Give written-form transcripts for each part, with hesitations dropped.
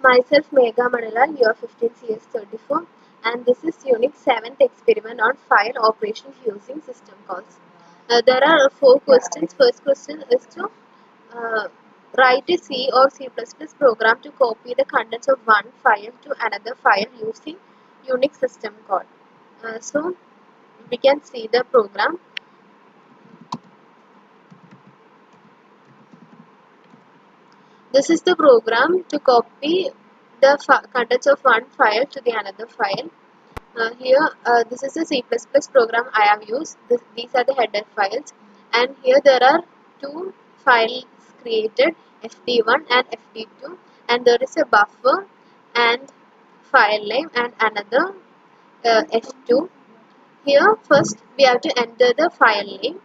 Myself Megha Manalal, year 15 CS34, and this is Unix 7th experiment on file operations using system calls. There are four questions. First question is to write a C or C++ program to copy the contents of one file to another file using Unix system call. So we can see the program. This is the program to copy the contents of one file to the another file. This is a C++ program I have used. These are the header files, and here there are two files created, fd1 and fd2, and there is a buffer and file name and another f2. Here first we have to enter the file name,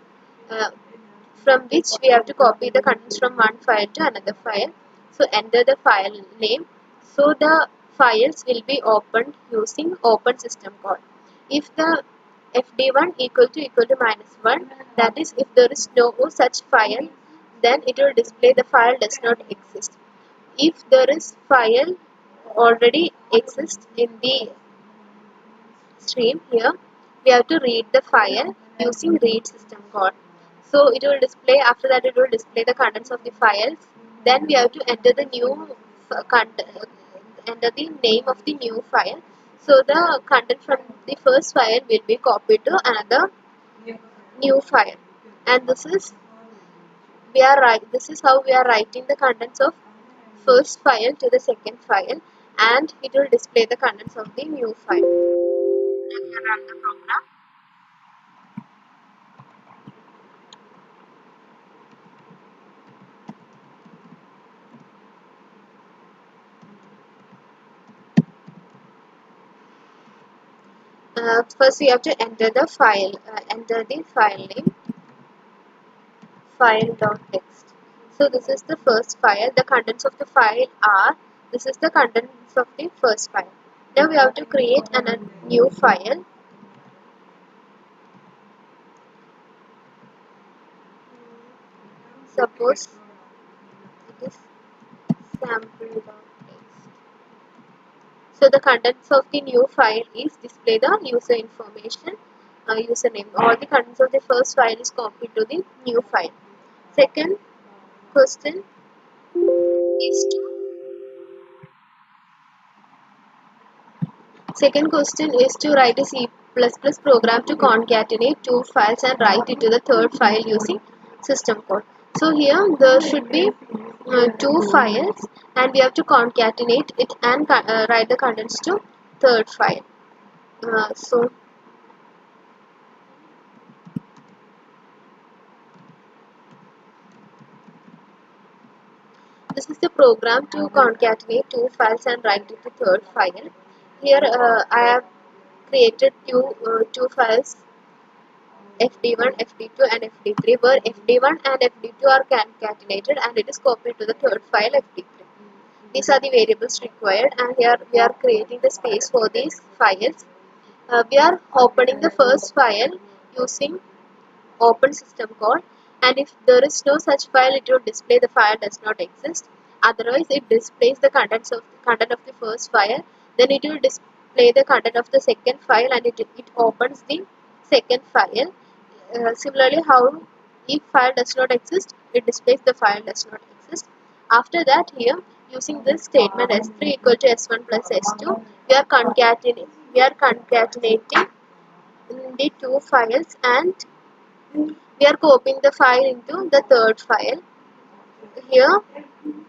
from which we have to copy the contents from one file to another file. So enter the file name. So the files will be opened using open system call. If the fd1 equal to -1, that is if there is no such file, then it will display the file does not exist. If there is file already exists in the stream, here we have to read the file using read system call. So it will display, after that it will display the contents of the files. Then we have to enter the new enter the name of the new file. So the content from the first file will be copied to another new file, and this is how we are writing the contents of first file to the second file, and it will display the contents of the new file. Now we can run the program. First we have to enter the file, enter the file name, file.txt. So this is the first file. The contents of the file are, this is the contents of the first file. Now we have to create a new file. Suppose it is sample.txt. So the contents of the new file is display the user information, username. All the contents of the first file is copied to the new file. Second question is to Second question is to write a C++ program to concatenate two files and write it to the third file using system code. So here there should be two files, and we have to concatenate it and write the contents to third file. So this is the program to concatenate two files and write it to third file. Here I have created two files, fd1, fd2 and fd3, where fd1 and fd2 are concatenated and it is copied to the third file fd3. These are the variables required, and here we are creating the space for these files. We are opening the first file using open system call, and if there is no such file, it will display the file does not exist. Otherwise it displays the content of the first file, then it will display the content of the second file, and it opens the second file. Similarly, how if file does not exist, it displays the file does not exist. After that, here using this statement s3 equal to s1 plus s2, we are concatenating the two files, and we are copying the file into the third file. Here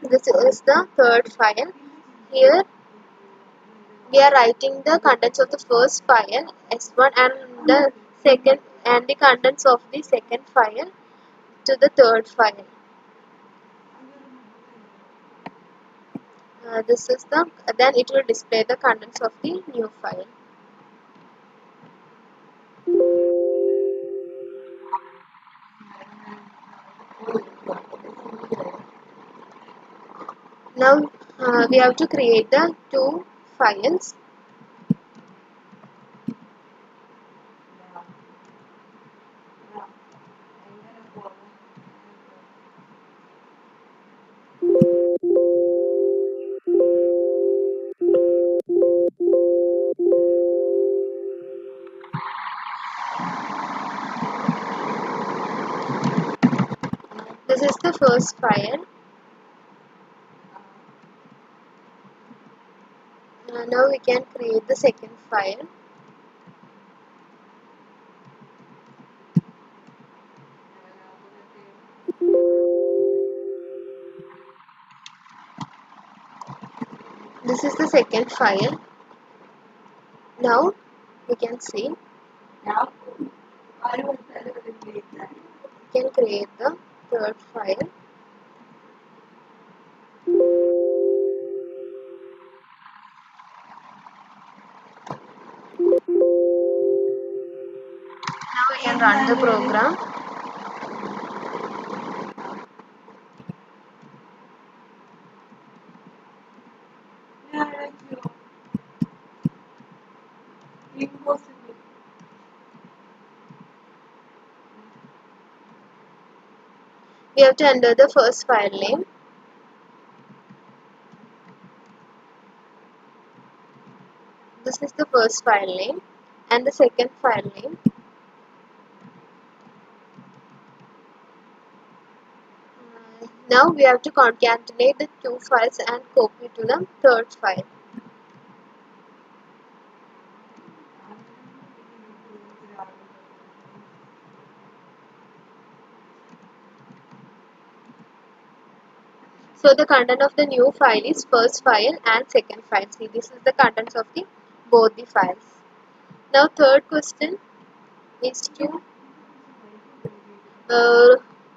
this is the third file. Here we are writing the contents of the first file s1 and the second, and the contents of the second file to the third file. This is the then it will display the contents of the new file. Now we have to create the two files. is the first file. Now we can create the second file. This is the second file. Now we can see we can create the third file. Now we can run the program. We have to enter the first file name. This is the first file name and the second file name. Now we have to concatenate the two files and copy to the third file. So the content of the new file is first file and second file. See, this is the contents of the both the files. Now third question is to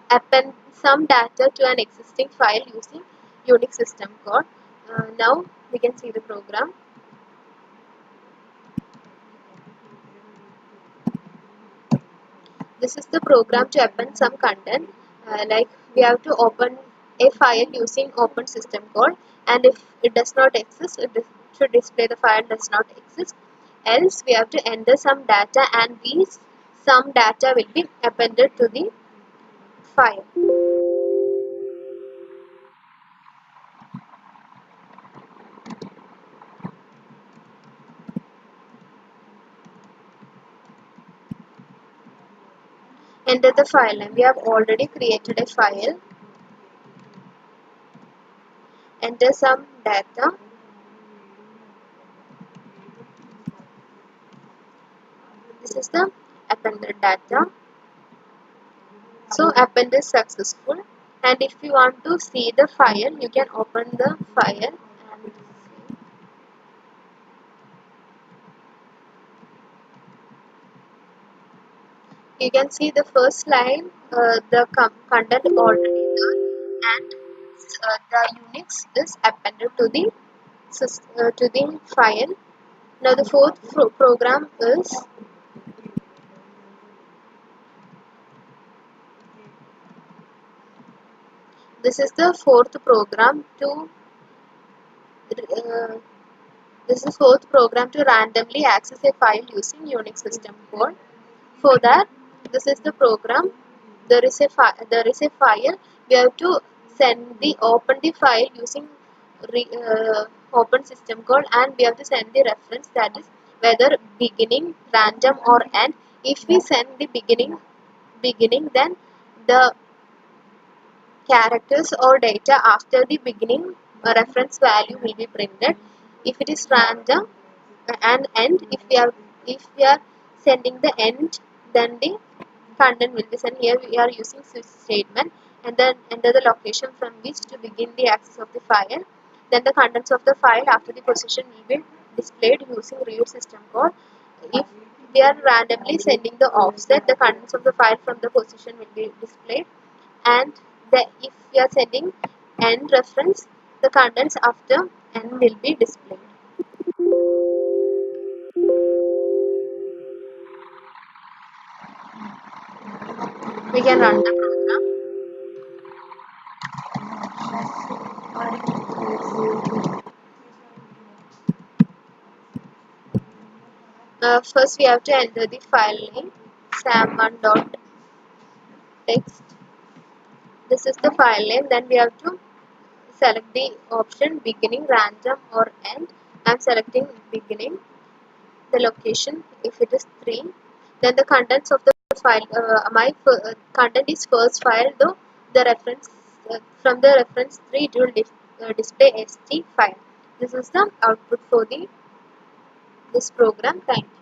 append some data to an existing file using Unix system code. Now we can see the program. This is the program to append some content. Like we have to open a file using open system code, and if it does not exist, it should display the file does not exist. Else we have to enter some data, and these some data will be appended to the file. Enter the file name. We have already created a file. Enter some data. This is the appended data. So append is successful, and if you want to see the file, you can open the file and see. You can see the first line, the content already done, and the Unix is appended to the file. Now the fourth program is this is the fourth program to uh, this is fourth program to randomly access a file using Unix system code. For that, this is the program. There is a file. We have to open the file using open system code, and we have to send the reference, that is whether beginning, random or end. If we send the beginning, then the characters or data after the beginning reference value will be printed. If it is random and end, if we are sending the end, then the content will be sent. Here we are using switch statement, and then enter the location from which to begin the access of the file. Then the contents of the file after the position will be displayed using real system code. If we are randomly sending the offset, the contents of the file from the position will be displayed, and if we are sending end reference, the contents after end will be displayed. We can run the program. First we have to enter the file name sam1.txt. This is the file name. Then we have to select the option beginning, random or end. I am selecting beginning. The location, if it is 3, then the contents of the file, my content is first file, though the reference from the reference 3 it will display st file. This is the output for this program. Thank you.